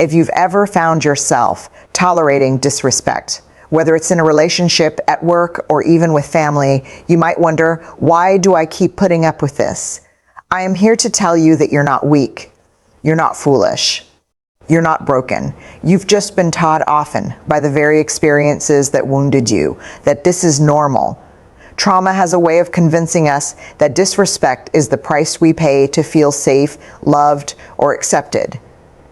If you've ever found yourself tolerating disrespect, whether it's in a relationship, at work, or even with family, you might wonder, why do I keep putting up with this? I am here to tell you that you're not weak. You're not foolish. You're not broken. You've just been taught often by the very experiences that wounded you that this is normal. Trauma has a way of convincing us that disrespect is the price we pay to feel safe, loved, or accepted.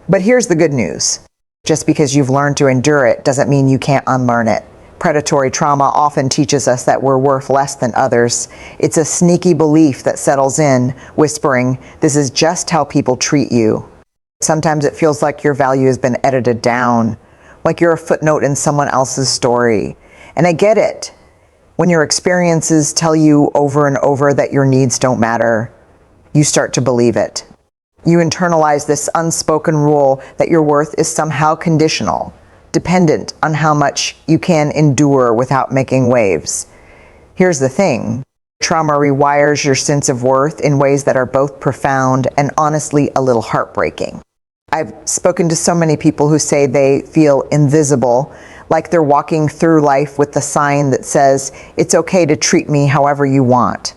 But here's the good news. Just because you've learned to endure it doesn't mean you can't unlearn it. Predatory trauma often teaches us that we're worth less than others. It's a sneaky belief that settles in, whispering, "This is just how people treat you." Sometimes it feels like your value has been edited down, like you're a footnote in someone else's story. And I get it. When your experiences tell you over and over that your needs don't matter, you start to believe it. You internalize this unspoken rule that your worth is somehow conditional, dependent on how much you can endure without making waves. Here's the thing. Trauma rewires your sense of worth in ways that are both profound and honestly a little heartbreaking. I've spoken to so many people who say they feel invisible, like they're walking through life with the sign that says, "It's okay to treat me however you want."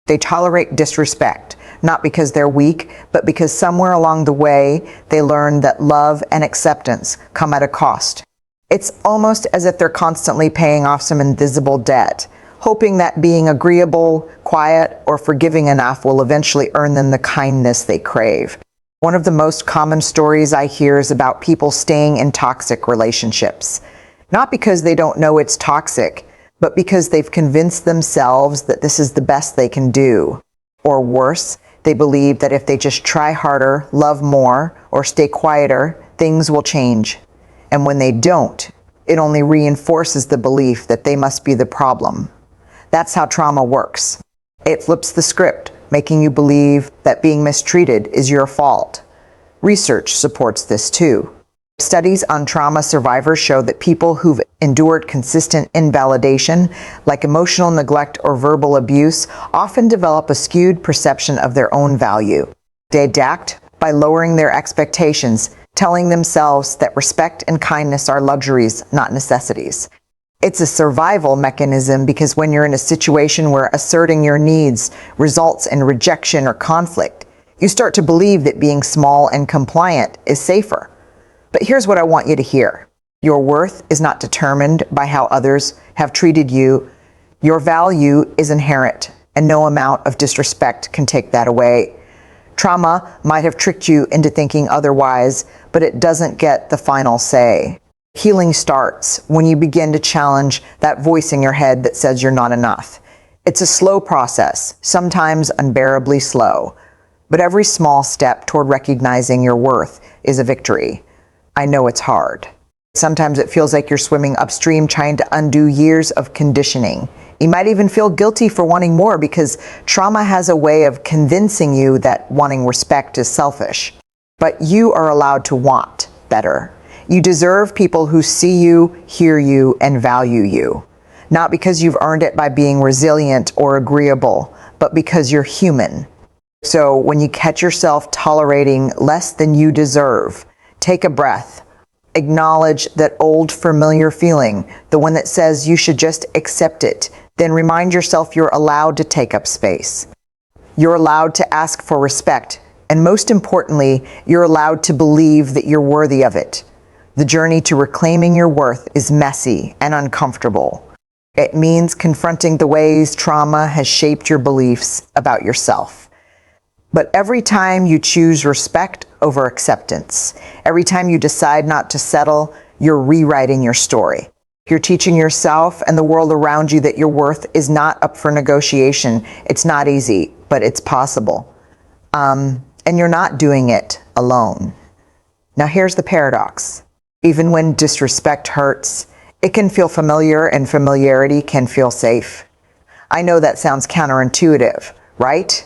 They tolerate disrespect, not because they're weak, but because somewhere along the way, they learn that love and acceptance come at a cost. It's almost as if they're constantly paying off some invisible debt, hoping that being agreeable, quiet, or forgiving enough will eventually earn them the kindness they crave. One of the most common stories I hear is about people staying in toxic relationships. Not because they don't know it's toxic, but because they've convinced themselves that this is the best they can do. Or worse, they believe that if they just try harder, love more, or stay quieter, things will change. And when they don't, it only reinforces the belief that they must be the problem. That's how trauma works. It flips the script, making you believe that being mistreated is your fault. Research supports this too. Studies on trauma survivors show that people who've endured consistent invalidation, like emotional neglect or verbal abuse, often develop a skewed perception of their own value. They adapt by lowering their expectations, telling themselves that respect and kindness are luxuries, not necessities. It's a survival mechanism because when you're in a situation where asserting your needs results in rejection or conflict, you start to believe that being small and compliant is safer. But here's what I want you to hear. Your worth is not determined by how others have treated you. Your value is inherent, and no amount of disrespect can take that away. Trauma might have tricked you into thinking otherwise, but it doesn't get the final say. Healing starts when you begin to challenge that voice in your head that says you're not enough. It's a slow process, sometimes unbearably slow, but every small step toward recognizing your worth is a victory. I know it's hard. Sometimes it feels like you're swimming upstream trying to undo years of conditioning. You might even feel guilty for wanting more because trauma has a way of convincing you that wanting respect is selfish. But you are allowed to want better. You deserve people who see you, hear you, and value you. Not because you've earned it by being resilient or agreeable, but because you're human. So when you catch yourself tolerating less than you deserve, take a breath. Acknowledge that old familiar feeling, the one that says you should just accept it. Then remind yourself you're allowed to take up space. You're allowed to ask for respect. And most importantly, you're allowed to believe that you're worthy of it. The journey to reclaiming your worth is messy and uncomfortable. It means confronting the ways trauma has shaped your beliefs about yourself. But every time you choose respect over acceptance, every time you decide not to settle, you're rewriting your story. You're teaching yourself and the world around you that your worth is not up for negotiation. It's not easy, but it's possible. And you're not doing it alone. Now here's the paradox. Even when disrespect hurts, it can feel familiar and familiarity can feel safe. I know that sounds counterintuitive, right?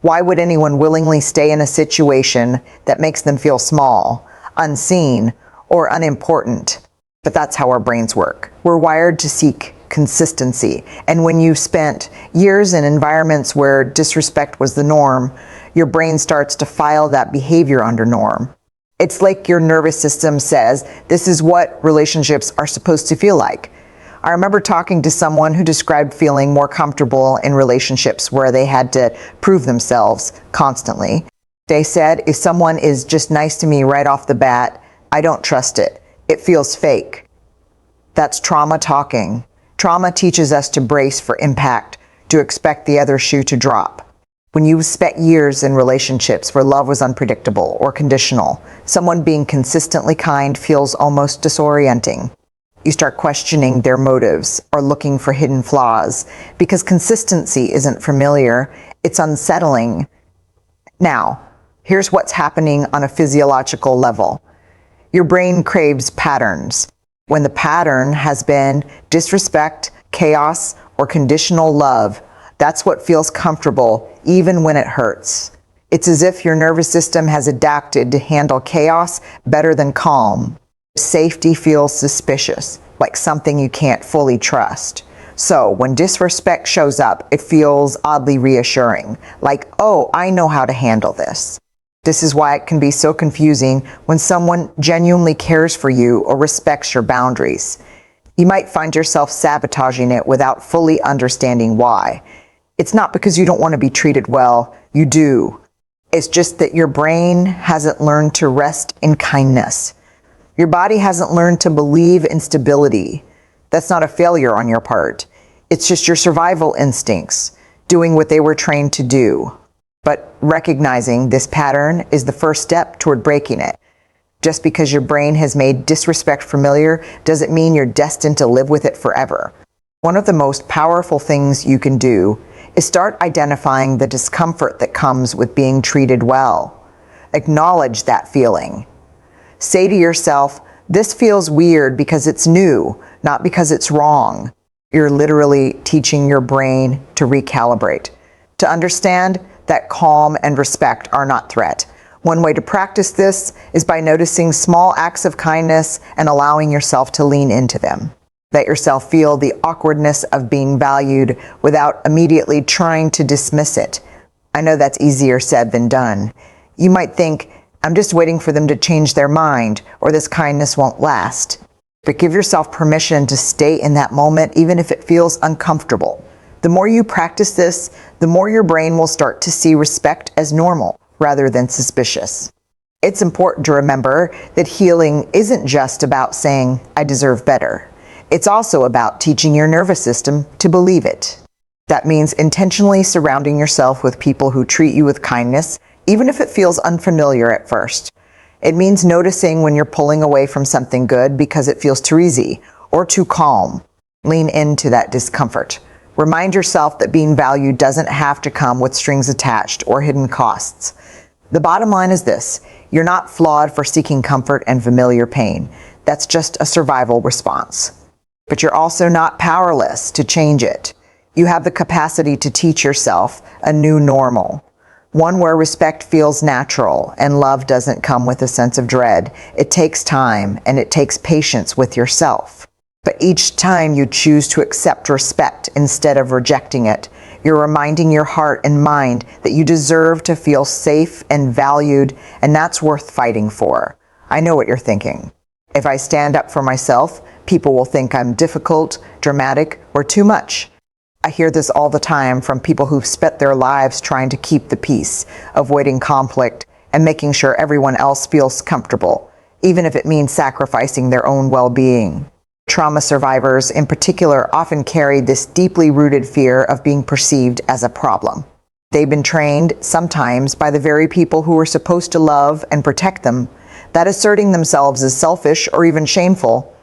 Why would anyone willingly stay in a situation that makes them feel small, unseen, or unimportant? But that's how our brains work. We're wired to seek consistency. And when you've spent years in environments where disrespect was the norm, your brain starts to file that behavior under norm. It's like your nervous system says, this is what relationships are supposed to feel like. I remember talking to someone who described feeling more comfortable in relationships where they had to prove themselves constantly. They said, if someone is just nice to me right off the bat, I don't trust it. It feels fake. That's trauma talking. Trauma teaches us to brace for impact, to expect the other shoe to drop. When you've spent years in relationships where love was unpredictable or conditional, someone being consistently kind feels almost disorienting. You start questioning their motives or looking for hidden flaws because consistency isn't familiar, it's unsettling. Now, here's what's happening on a physiological level. Your brain craves patterns. When the pattern has been disrespect, chaos, or conditional love, that's what feels comfortable, even when it hurts. It's as if your nervous system has adapted to handle chaos better than calm. Safety feels suspicious, like something you can't fully trust. So when disrespect shows up, it feels oddly reassuring, like, oh, I know how to handle this. This is why it can be so confusing when someone genuinely cares for you or respects your boundaries. You might find yourself sabotaging it without fully understanding why. It's not because you don't want to be treated well, you do. It's just that your brain hasn't learned to rest in kindness. Your body hasn't learned to believe in stability. That's not a failure on your part. It's just your survival instincts doing what they were trained to do. But recognizing this pattern is the first step toward breaking it. Just because your brain has made disrespect familiar doesn't mean you're destined to live with it forever. One of the most powerful things you can do is start identifying the discomfort that comes with being treated well. Acknowledge that feeling. Say to yourself, this feels weird because it's new, not because it's wrong. You're literally teaching your brain to recalibrate, to understand that calm and respect are not threat. One way to practice this is by noticing small acts of kindness and allowing yourself to lean into them. Let yourself feel the awkwardness of being valued without immediately trying to dismiss it. I know that's easier said than done. You might think, I'm just waiting for them to change their mind, or this kindness won't last. But give yourself permission to stay in that moment, even if it feels uncomfortable. The more you practice this, the more your brain will start to see respect as normal rather than suspicious. It's important to remember that healing isn't just about saying, I deserve better. It's also about teaching your nervous system to believe it. That means intentionally surrounding yourself with people who treat you with kindness, even if it feels unfamiliar at first. It means noticing when you're pulling away from something good because it feels too easy or too calm. Lean into that discomfort. Remind yourself that being valued doesn't have to come with strings attached or hidden costs. The bottom line is this: you're not flawed for seeking comfort and familiar pain. That's just a survival response. But you're also not powerless to change it. You have the capacity to teach yourself a new normal. One where respect feels natural and love doesn't come with a sense of dread. It takes time and it takes patience with yourself. But each time you choose to accept respect instead of rejecting it, you're reminding your heart and mind that you deserve to feel safe and valued, and that's worth fighting for. I know what you're thinking. If I stand up for myself, people will think I'm difficult, dramatic, or too much. I hear this all the time from people who've spent their lives trying to keep the peace, avoiding conflict, and making sure everyone else feels comfortable, even if it means sacrificing their own well-being. Trauma survivors, in particular, often carry this deeply rooted fear of being perceived as a problem. They've been trained, sometimes by the very people who were supposed to love and protect them, that asserting themselves is selfish or even shameful.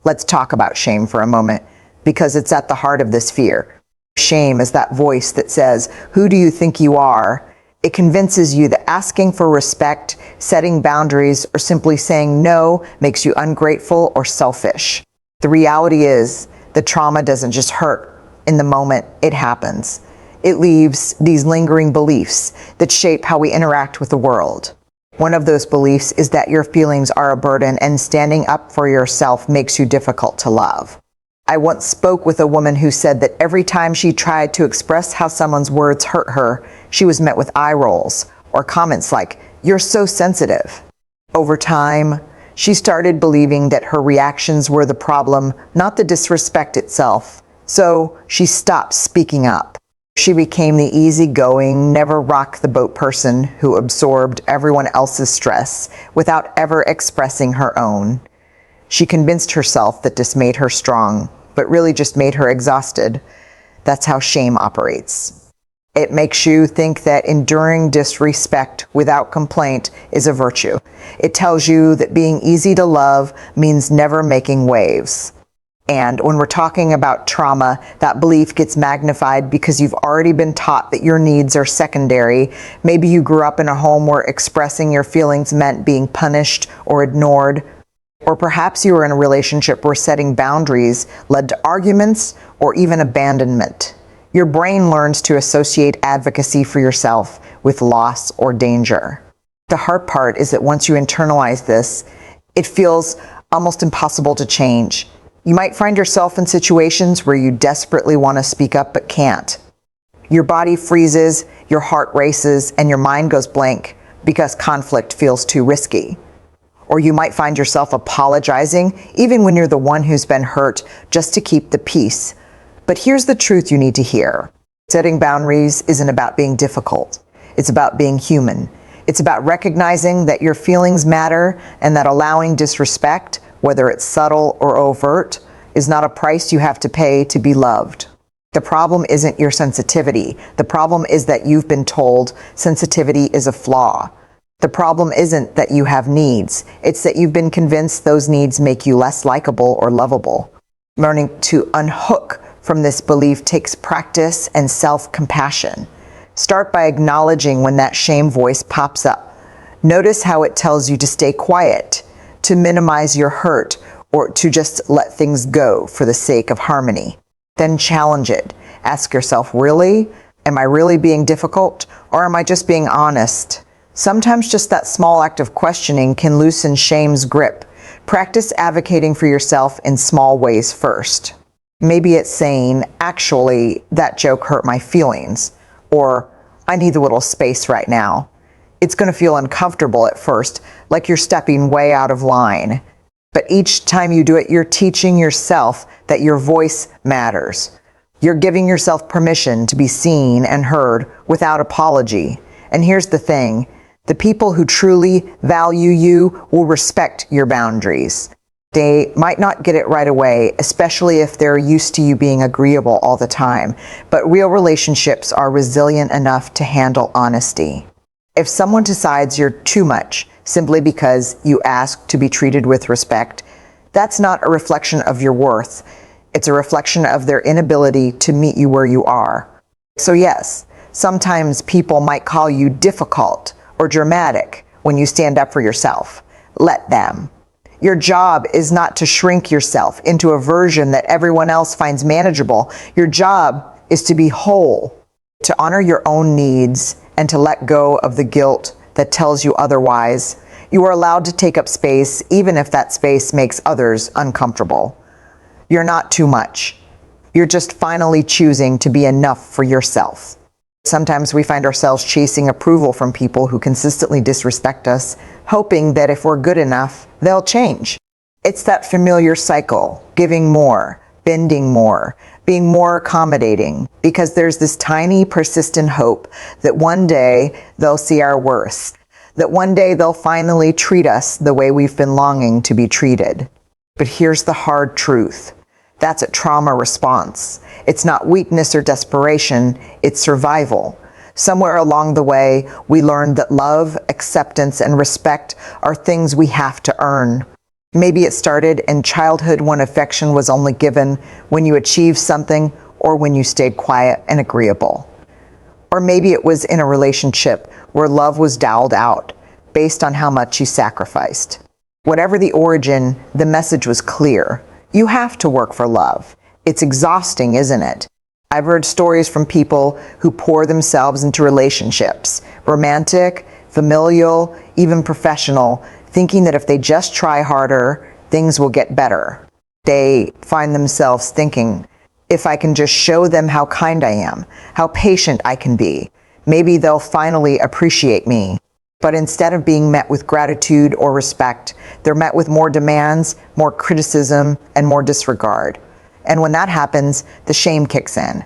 Let's talk about shame for a moment, because it's at the heart of this fear. Shame is that voice that says, "Who do you think you are?" It convinces you that asking for respect, setting boundaries, or simply saying no makes you ungrateful or selfish. The reality is, the trauma doesn't just hurt in the moment it happens. It leaves these lingering beliefs that shape how we interact with the world. One of those beliefs is that your feelings are a burden and standing up for yourself makes you difficult to love. I once spoke with a woman who said that every time she tried to express how someone's words hurt her, she was met with eye rolls or comments like, "You're so sensitive." Over time, she started believing that her reactions were the problem, not the disrespect itself. So she stopped speaking up. She became the easygoing, never rock the boat person who absorbed everyone else's stress without ever expressing her own. She convinced herself that this made her strong, but really just made her exhausted. That's how shame operates. It makes you think that enduring disrespect without complaint is a virtue. It tells you that being easy to love means never making waves. And when we're talking about trauma, that belief gets magnified because you've already been taught that your needs are secondary. Maybe you grew up in a home where expressing your feelings meant being punished or ignored. Or perhaps you were in a relationship where setting boundaries led to arguments or even abandonment. Your brain learns to associate advocacy for yourself with loss or danger. The hard part is that once you internalize this, it feels almost impossible to change. You might find yourself in situations where you desperately want to speak up but can't. Your body freezes, your heart races, and your mind goes blank because conflict feels too risky. Or you might find yourself apologizing even when you're the one who's been hurt just to keep the peace. But here's the truth you need to hear. Setting boundaries isn't about being difficult. It's about being human. It's about recognizing that your feelings matter and that allowing disrespect, whether it's subtle or overt, is not a price you have to pay to be loved. The problem isn't your sensitivity. The problem is that you've been told sensitivity is a flaw. The problem isn't that you have needs. It's that you've been convinced those needs make you less likable or lovable. Learning to unhook from this belief takes practice and self-compassion. Start by acknowledging when that shame voice pops up. Notice how it tells you to stay quiet, to minimize your hurt, or to just let things go for the sake of harmony. Then challenge it. Ask yourself, really? Am I really being difficult, or am I just being honest? Sometimes just that small act of questioning can loosen shame's grip. Practice advocating for yourself in small ways first. Maybe it's saying, actually, that joke hurt my feelings, or I need a little space right now. It's going to feel uncomfortable at first, like you're stepping way out of line. But each time you do it, you're teaching yourself that your voice matters. You're giving yourself permission to be seen and heard without apology. And here's the thing. The people who truly value you will respect your boundaries. They might not get it right away, especially if they're used to you being agreeable all the time. But real relationships are resilient enough to handle honesty. If someone decides you're too much simply because you ask to be treated with respect, that's not a reflection of your worth. It's a reflection of their inability to meet you where you are. So yes, sometimes people might call you difficult or dramatic when you stand up for yourself. Let them. Your job is not to shrink yourself into a version that everyone else finds manageable. Your job is to be whole, to honor your own needs, and to let go of the guilt that tells you otherwise. You are allowed to take up space, even if that space makes others uncomfortable. You're not too much. You're just finally choosing to be enough for yourself. Sometimes we find ourselves chasing approval from people who consistently disrespect us, hoping that if we're good enough, they'll change. It's that familiar cycle, giving more, bending more, being more accommodating, because there's this tiny, persistent hope that one day they'll see our worth, that one day they'll finally treat us the way we've been longing to be treated. But here's the hard truth. That's a trauma response. It's not weakness or desperation, it's survival. Somewhere along the way, we learned that love, acceptance, and respect are things we have to earn. Maybe it started in childhood when affection was only given when you achieved something or when you stayed quiet and agreeable. Or maybe it was in a relationship where love was dialed out based on how much you sacrificed. Whatever the origin, the message was clear. You have to work for love. It's exhausting, isn't it? I've heard stories from people who pour themselves into relationships, romantic, familial, even professional, thinking that if they just try harder, things will get better. They find themselves thinking, if I can just show them how kind I am, how patient I can be, maybe they'll finally appreciate me. But instead of being met with gratitude or respect, they're met with more demands, more criticism, and more disregard. And when that happens, the shame kicks in.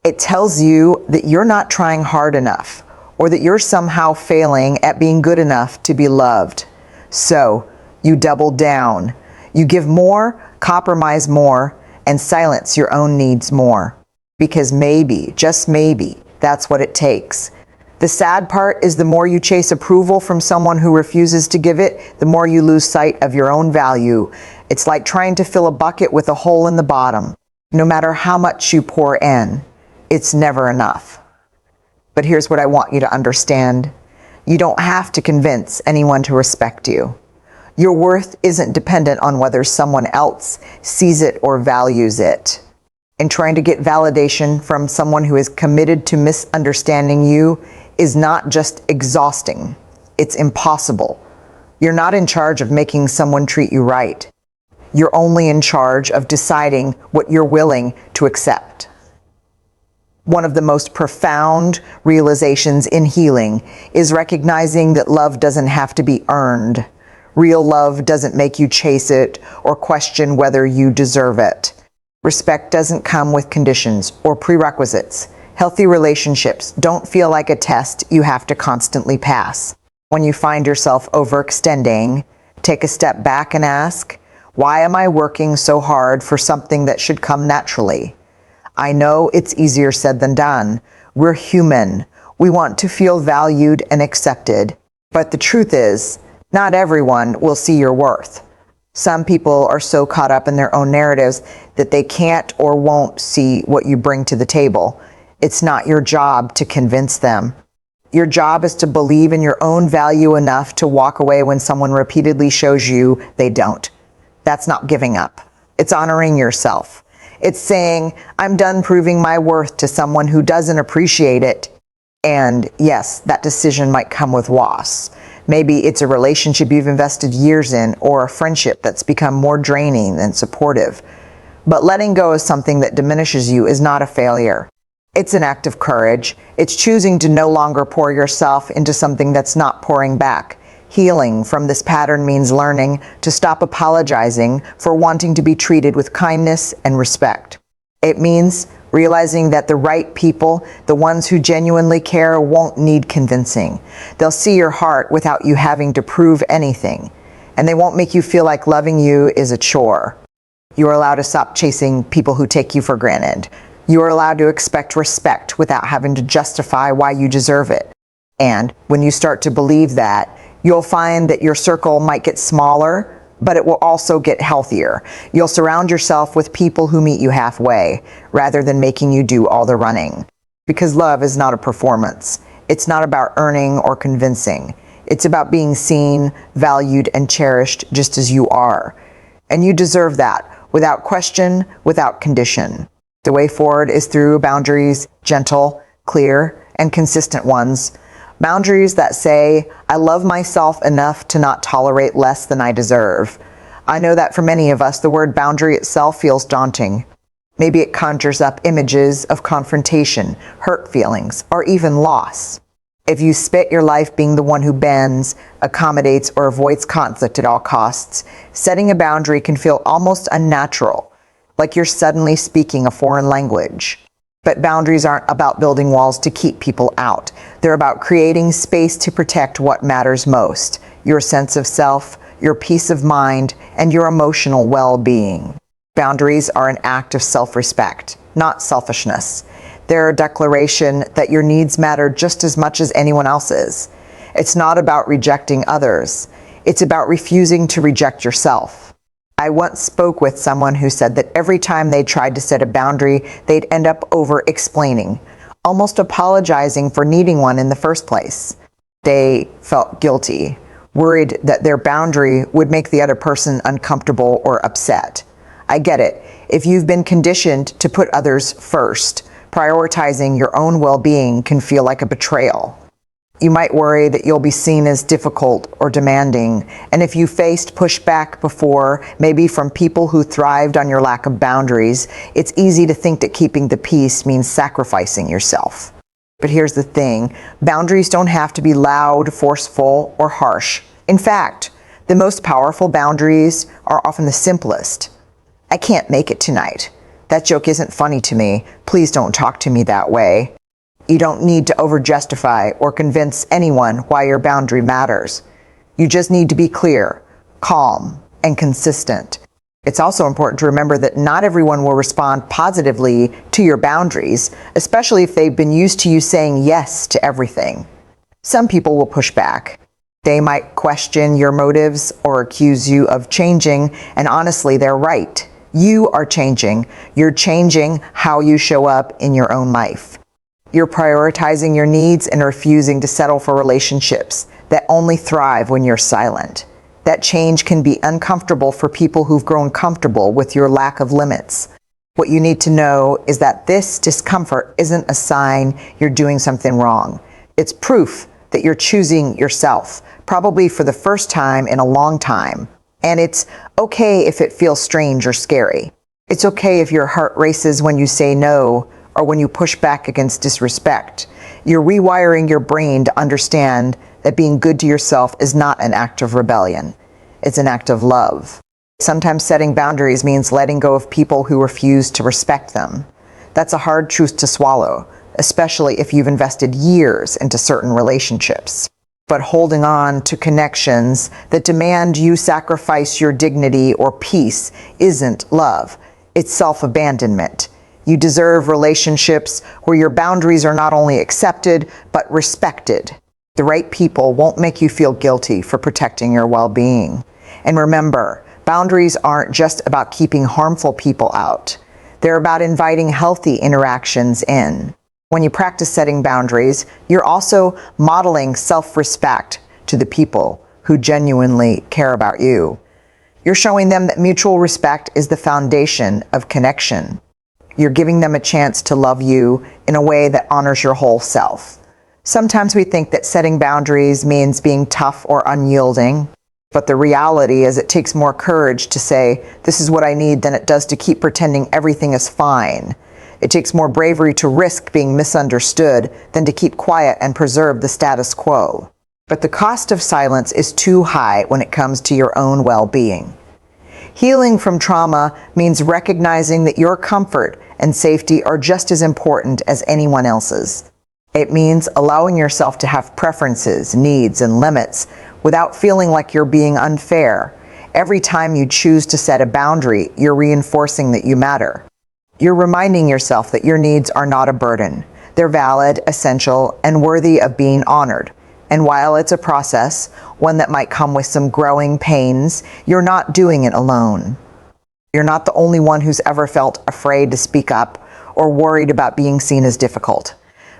It tells you that you're not trying hard enough, or that you're somehow failing at being good enough to be loved. So you double down. You give more, compromise more, and silence your own needs more. Because maybe, just maybe, that's what it takes. The sad part is the more you chase approval from someone who refuses to give it, the more you lose sight of your own value. It's like trying to fill a bucket with a hole in the bottom. No matter how much you pour in, it's never enough. But here's what I want you to understand. You don't have to convince anyone to respect you. Your worth isn't dependent on whether someone else sees it or values it. And trying to get validation from someone who is committed to misunderstanding you is not just exhausting, it's impossible. You're not in charge of making someone treat you right. You're only in charge of deciding what you're willing to accept. One of the most profound realizations in healing is recognizing that love doesn't have to be earned. Real love doesn't make you chase it or question whether you deserve it. Respect doesn't come with conditions or prerequisites. Healthy relationships don't feel like a test you have to constantly pass. When you find yourself overextending, take a step back and ask, why am I working so hard for something that should come naturally? I know it's easier said than done. We're human. We want to feel valued and accepted. But the truth is, not everyone will see your worth. Some people are so caught up in their own narratives that they can't or won't see what you bring to the table. It's not your job to convince them. Your job is to believe in your own value enough to walk away when someone repeatedly shows you they don't. That's not giving up. It's honoring yourself. It's saying, I'm done proving my worth to someone who doesn't appreciate it. And yes, that decision might come with loss. Maybe it's a relationship you've invested years in, or a friendship that's become more draining than supportive. But letting go of something that diminishes you is not a failure. It's an act of courage. It's choosing to no longer pour yourself into something that's not pouring back. Healing from this pattern means learning to stop apologizing for wanting to be treated with kindness and respect. It means realizing that the right people, the ones who genuinely care, won't need convincing. They'll see your heart without you having to prove anything. And they won't make you feel like loving you is a chore. You are allowed to stop chasing people who take you for granted. You are allowed to expect respect without having to justify why you deserve it. And when you start to believe that, you'll find that your circle might get smaller, but it will also get healthier. You'll surround yourself with people who meet you halfway, rather than making you do all the running. Because love is not a performance. It's not about earning or convincing. It's about being seen, valued, and cherished just as you are. And you deserve that, without question, without condition. The way forward is through boundaries, gentle, clear, and consistent ones. Boundaries that say, I love myself enough to not tolerate less than I deserve. I know that for many of us, the word boundary itself feels daunting. Maybe it conjures up images of confrontation, hurt feelings, or even loss. If you spent your life being the one who bends, accommodates, or avoids conflict at all costs, setting a boundary can feel almost unnatural, like you're suddenly speaking a foreign language. But boundaries aren't about building walls to keep people out. They're about creating space to protect what matters most: your sense of self, your peace of mind, and your emotional well-being. Boundaries are an act of self-respect, not selfishness. They're a declaration that your needs matter just as much as anyone else's. It's not about rejecting others. It's about refusing to reject yourself. I once spoke with someone who said that every time they tried to set a boundary, they'd end up over-explaining, almost apologizing for needing one in the first place. They felt guilty, worried that their boundary would make the other person uncomfortable or upset. I get it. If you've been conditioned to put others first, prioritizing your own well-being can feel like a betrayal. You might worry that you'll be seen as difficult or demanding, and if you faced pushback before, maybe from people who thrived on your lack of boundaries, it's easy to think that keeping the peace means sacrificing yourself. But here's the thing, boundaries don't have to be loud, forceful, or harsh. In fact, the most powerful boundaries are often the simplest. I can't make it tonight. That joke isn't funny to me. Please don't talk to me that way. You don't need to over-justify or convince anyone why your boundary matters. You just need to be clear, calm, and consistent. It's also important to remember that not everyone will respond positively to your boundaries, especially if they've been used to you saying yes to everything. Some people will push back. They might question your motives or accuse you of changing, and honestly, they're right. You are changing. You're changing how you show up in your own life. You're prioritizing your needs and refusing to settle for relationships that only thrive when you're silent. That change can be uncomfortable for people who've grown comfortable with your lack of limits. What you need to know is that this discomfort isn't a sign you're doing something wrong. It's proof that you're choosing yourself, probably for the first time in a long time. And it's okay if it feels strange or scary. It's okay if your heart races when you say no or when you push back against disrespect. You're rewiring your brain to understand that being good to yourself is not an act of rebellion. It's an act of love. Sometimes setting boundaries means letting go of people who refuse to respect them. That's a hard truth to swallow, especially if you've invested years into certain relationships. But holding on to connections that demand you sacrifice your dignity or peace isn't love. It's self-abandonment. You deserve relationships where your boundaries are not only accepted, but respected. The right people won't make you feel guilty for protecting your well-being. And remember, boundaries aren't just about keeping harmful people out. They're about inviting healthy interactions in. When you practice setting boundaries, you're also modeling self-respect to the people who genuinely care about you. You're showing them that mutual respect is the foundation of connection. You're giving them a chance to love you in a way that honors your whole self. Sometimes we think that setting boundaries means being tough or unyielding, but the reality is it takes more courage to say, this is what I need, than it does to keep pretending everything is fine. It takes more bravery to risk being misunderstood than to keep quiet and preserve the status quo. But the cost of silence is too high when it comes to your own well-being. Healing from trauma means recognizing that your comfort and safety are just as important as anyone else's. It means allowing yourself to have preferences, needs, and limits without feeling like you're being unfair. Every time you choose to set a boundary, you're reinforcing that you matter. You're reminding yourself that your needs are not a burden. They're valid, essential, and worthy of being honored. And while it's a process, one that might come with some growing pains, you're not doing it alone. You're not the only one who's ever felt afraid to speak up or worried about being seen as difficult.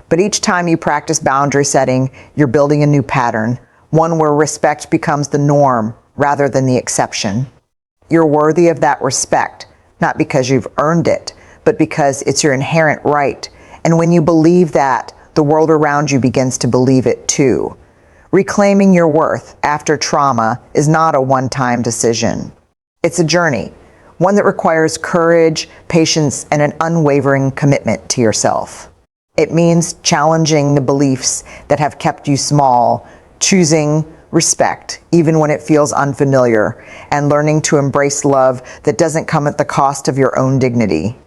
But each time you practice boundary setting, you're building a new pattern, one where respect becomes the norm rather than the exception. You're worthy of that respect, not because you've earned it, but because it's your inherent right. And when you believe that, the world around you begins to believe it too. Reclaiming your worth after trauma is not a one-time decision. It's a journey, one that requires courage, patience, and an unwavering commitment to yourself. It means challenging the beliefs that have kept you small, choosing respect even when it feels unfamiliar, and learning to embrace love that doesn't come at the cost of your own dignity.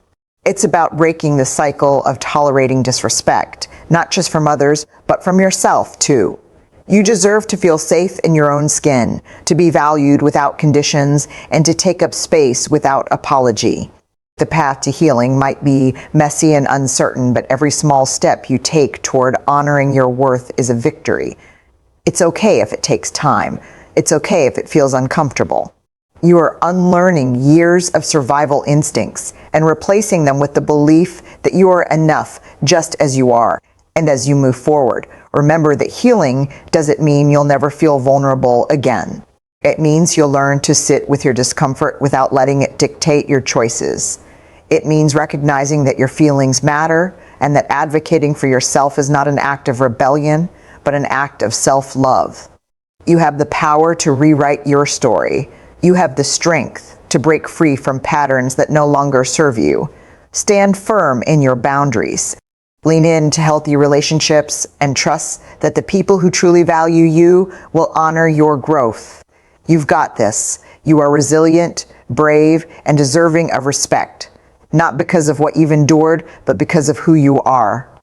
It's about breaking the cycle of tolerating disrespect, not just from others, but from yourself too. You deserve to feel safe in your own skin, to be valued without conditions, and to take up space without apology. The path to healing might be messy and uncertain, but every small step you take toward honoring your worth is a victory. It's okay if it takes time. It's okay if it feels uncomfortable. You are unlearning years of survival instincts and replacing them with the belief that you are enough just as you are. And as you move forward, remember that healing doesn't mean you'll never feel vulnerable again. It means you'll learn to sit with your discomfort without letting it dictate your choices. It means recognizing that your feelings matter and that advocating for yourself is not an act of rebellion, but an act of self-love. You have the power to rewrite your story. You have the strength to break free from patterns that no longer serve you. Stand firm in your boundaries. Lean into healthy relationships and trust that the people who truly value you will honor your growth. You've got this. You are resilient, brave, and deserving of respect, not because of what you've endured, but because of who you are.